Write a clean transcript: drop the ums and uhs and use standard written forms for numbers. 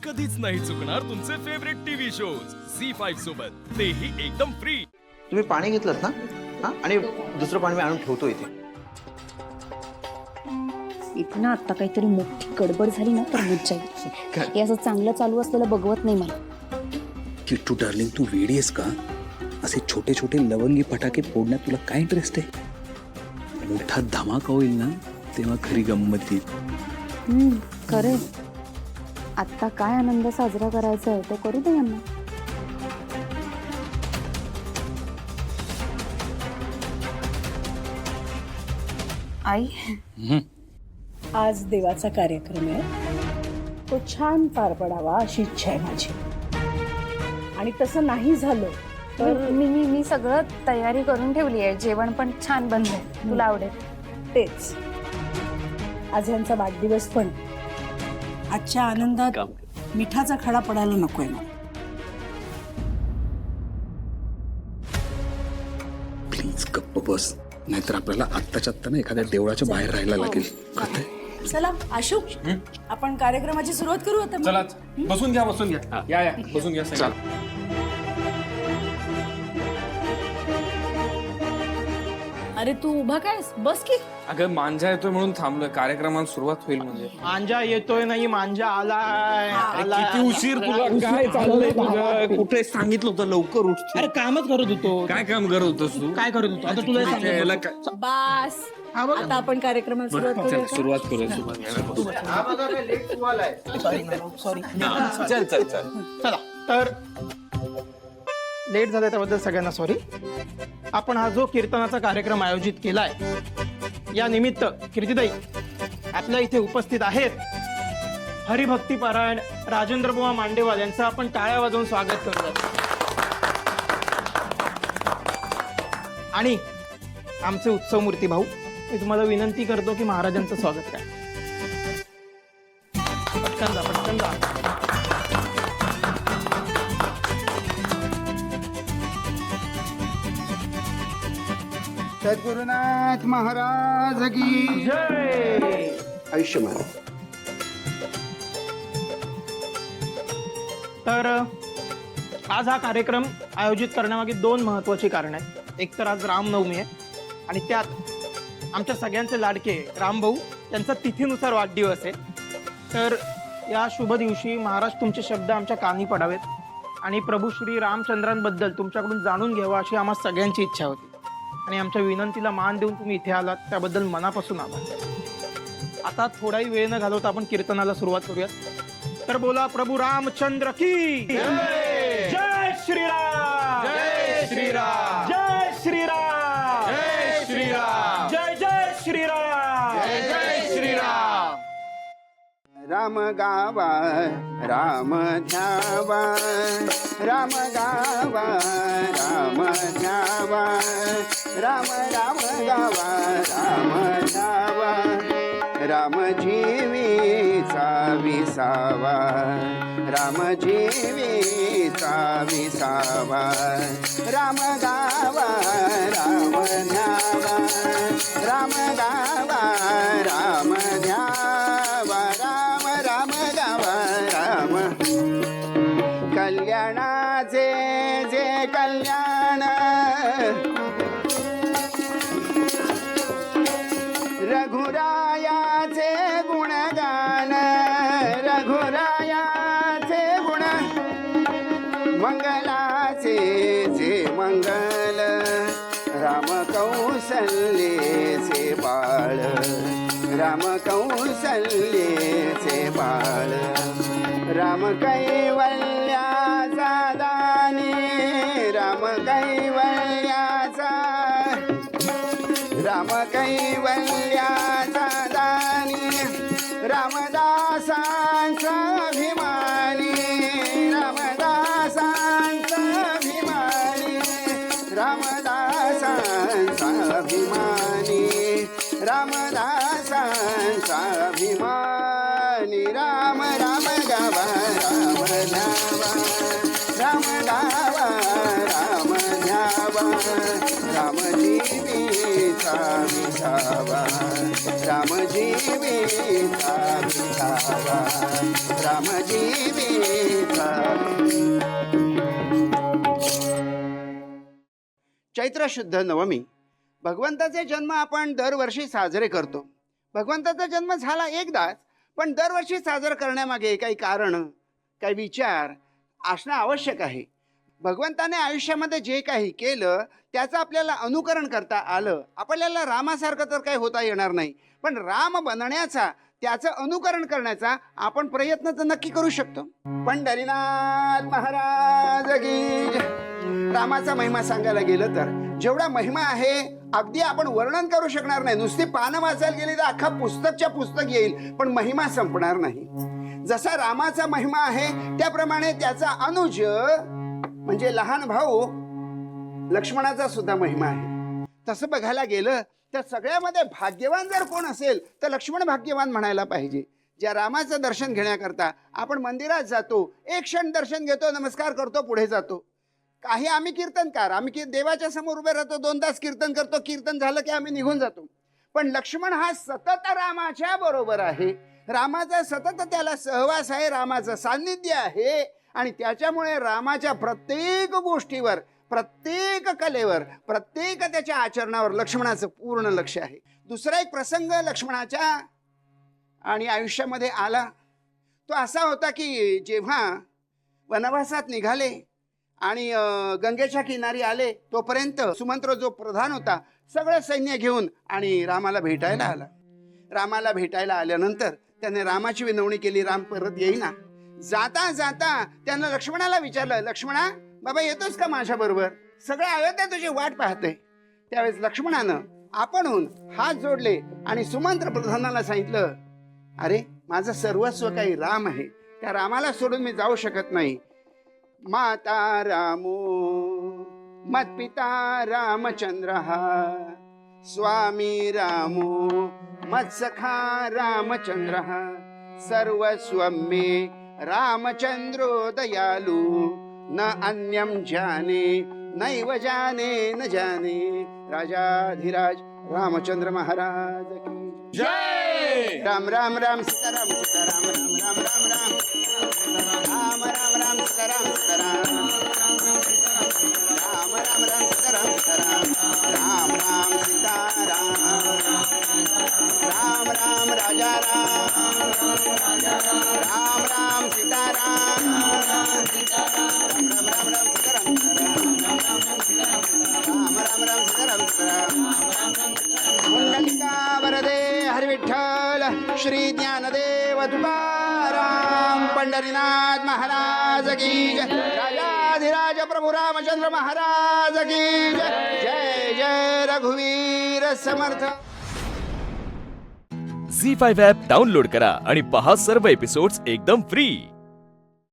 कधीच नाही चुकणार तुमचे फेवरेट टीव्ही शोज झी5 सोबत, तेही एकदम फ्री. तुम्ही पाणी घेतलंत ना? हा, आणि दुसरं पाणी मी आणून ठेवतो इथे. इथे ना आता काहीतरी मोठी गडबड झाली ना तर मज्जा येईल. हे असं चांगलं चालू असलेलं बघवत नाही मला. किट्टू डार्लिंग, तू वेडी आहेस का? असे छोटे छोटे लवंगी फटाके फोडण्यात तुला काय इंटरेस्ट आहे? मोठा धमाका होईल ना तेव्हा खरी गंमत येईल. खरे आत्ता काय आनंद साजरा करायचा आहे तो करू दे यांना. आई, आज देवाचा कार्यक्रम आहे, तो छान पार पडावा अशी इच्छा आहे माझी. आणि तसं नाही झालं तर मी सगळं तयारी करून ठेवली आहे. जेवण पण छान बनलंय, तुला आवडेल. तेच आज यांचा वाढदिवस पण. आजच्या आनंदात मिठाचा खडा पडायला नकोय मला. प्लीज गप्प बस, नाहीतर आपल्याला आत्ताच्या आत्ता ना एखाद्या देवळाच्या बाहेर राहायला लागेल. कळतंय? चला आशू, आपण कार्यक्रमाची सुरुवात करू आता. चला बसून घ्या, बसून घ्या. या बसून घ्या. चल. अरे तू उभा काय, बस की. अगं मांजा येतोय म्हणून थांबलोय, कार्यक्रमाला सुरुवात होईल म्हणजे. मांजा येतोय नाही, मांजा आलाय. किती उशीर तुला, काय चाललंय तुझं? कुठे सांगितलं होतं लवकर उठ. अरे कामच करत होतो. काय काम करत होतस तू? काय करत होतो आता तुला सांगतो. याला काय- बास, आता आपण कार्यक्रमाला सुरुवात चल, करूया. सुरुवात करूया. सॉरी. चल चल चल. चला तर लेट झालं त्याबद्दल सगळ्यांना सॉरी. आपण हा जो कीर्तनाचा कार्यक्रम आयोजित केलाय या निमित्त कीर्तिताई आपल्या इथे उपस्थित आहेत. हरिभक्ती पारायण राजेंद्र बुवा मांडेवाल यांचं आपण टाळ्या वाजवून स्वागत करूया. आणि आमचे उत्सव मूर्ती भाऊ, मी तुम्हाला विनंती करतो की महाराजांचं स्वागत करा. पटकन जा, पटकन जा. सद्गुरुनाथ महाराज की जय. आयुष्यमान. तर आज हा कार्यक्रम आयोजित करण्यामागे दोन महत्वाची कारण आहेत. एक तर आज रामनवमी आहे आणि त्यात आमच्या सगळ्यांचे लाडके रामभाऊ यांचा तिथीनुसार वाढदिवस आहे. तर या शुभ दिवशी महाराज तुमचे शब्द आमच्या कानी पडावेत आणि प्रभू श्री रामचंद्रांबद्दल तुमच्याकडून जाणून घ्यावं अशी आम्हा सगळ्यांची इच्छा होती. आणि आमच्या विनंतीला मान देऊन तुम्ही इथे आलात त्याबद्दल मनापासून आभार. आता थोडाही वेळ न घालवता आपण कीर्तनाला सुरुवात करूयात. तर बोला प्रभू रामचंद्र की जय श्रीराम. जय श्रीराम. जय श्रीराम. जय श्रीराम. जय जय श्रीराम. जय श्रीराम. राम गावा राम ध्यावा, राम गावा राम ध्यावा, राम राम गावा राम ध्यावा, राम जीवीचा विसावा, राम जीवीचा विसावा, राम गावा राम ध्यावा, राम गावा राम ध्यावा, राम राम गावा राम. कल्याणाचे जे कल्याण, रघुरायाचे गुणगान, रघुरायाचे गुण, मंगलाचे जे मंगल, राम कौसल्येचे बाळ, राम कौसल्येचे बाळ, राम कैवल्याचा दानी, राम कैवल्याचा, राम कैवल्याचा दानी, रामदासांचा अभिमानी, रामदासांचा अभिमानी, रामदासांचा अभिमानी, रामदासांचा अभिमानी. राम राम गावा राम ध्यावा, राम गावा राम ध्यावा, रामजीवीचा विठावा रामजीवीचा विठावा रामजीवीचा. चैत्र शुद्ध नवमी भगवंताचे जन्म आपण दरवर्षी साजरे करतो. भगवंताचा जन्म झाला एकदाच, पण दरवर्षी साजरा करण्यामागे काही कारण, काही विचार असणं आवश्यक आहे. भगवंताने आयुष्यामध्ये जे काही केलं त्याचं आपल्याला अनुकरण करता आलं. आपल्याला रामासारखं तर काही होता येणार नाही, पण राम बनण्याचा, त्याचं अनुकरण करण्याचा आपण प्रयत्न तर नक्की करू शकतो. पंढरीनाथ महाराज की जय. रामाचा महिमा सांगायला गेलं तर जेवढा महिमा आहे अगदी आपण वर्णन करू शकणार नाही. नुसती पानं वाचायला गेली तर अख्खा पुस्तकच्या पुस्तक येईल, पण महिमा संपणार नाही. जसा रामाचा महिमा आहे त्याप्रमाणे त्याचा अनुज म्हणजे लहान भाऊ लक्ष्मणाचा सुद्धा महिमा आहे. तसं बघायला गेलं तर सगळ्यामध्ये भाग्यवान जर कोण असेल तर लक्ष्मण भाग्यवान म्हणायला पाहिजे. ज्या रामाचं दर्शन घेण्याकरता आपण मंदिरात जातो, एक क्षण दर्शन घेतो, नमस्कार करतो, पुढे जातो. काही आम्ही कीर्तनकार, आम्ही देवाच्या समोर उभे राहतो, 2 तास कीर्तन करतो, कीर्तन झालं की आम्ही निघून जातो. पण लक्ष्मण हा सतत रामाच्या बरोबर आहे. रामाचा सतत त्याला सहवास आहे, रामाचं सान्निध्य आहे, आणि त्याच्यामुळे रामाच्या प्रत्येक गोष्टीवर, प्रत्येक कलेवर, प्रत्येक त्याच्या आचरणावर लक्ष्मणाचं पूर्ण लक्ष आहे. दुसरा एक प्रसंग लक्ष्मणाच्या आणि आयुष्यामध्ये आला तो असा होता की जेव्हा वनवासात निघाले आणि गंगेच्या किनारी आले, तोपर्यंत सुमंत्र जो प्रधान होता सगळं सैन्य घेऊन आणि रामाला भेटायला आला. रामाला भेटायला आल्यानंतर त्याने रामाची विनवणी केली, राम परत येईना. जाता जाता त्यानं लक्ष्मणाला विचारलं, लक्ष्मणा बाबा येतोस का माझ्या बरोबर? सगळं अयोध्या तुझी वाट पाहते. त्यावेळेस लक्ष्मणानं आपणहून हात जोडले आणि सुमंत्र प्रधानाला सांगितलं, अरे माझं सर्वस्व काही राम आहे, त्या रामाला सोडून मी जाऊ शकत नाही. माता रामो मत्पिता रामचंद्र स्वामी रामो मत्सखा रामचंद्र सर्वस्वं मे रामचंद्रो दयालु न अन्यम जाने नैव जाने न जाने. राजाधिराज रामचंद्र महाराज की जय. राम राम राम सीताराम सीताराम राम राम राम राम राम राम राम सीताराम सीताराम राम राम राम सीताराम सीताराम राम राम सीताराम राम राम राजा राम राम राम सीताराम राम राम राम राम सीताराम राम राम राम सीताराम सीताराम. पुंडलिका वरदे हरी विठ्ठल श्री ज्ञानदेव तुकाराम. पंढरीनाथ महाराज की जय. राजाधिराज प्रभु रामचंद्र महाराज की जय. जय जय रघुवीर समर्थ. झी5 ॲप डाउनलोड करा आणि पहा सर्व एपिसोड्स एकदम फ्री.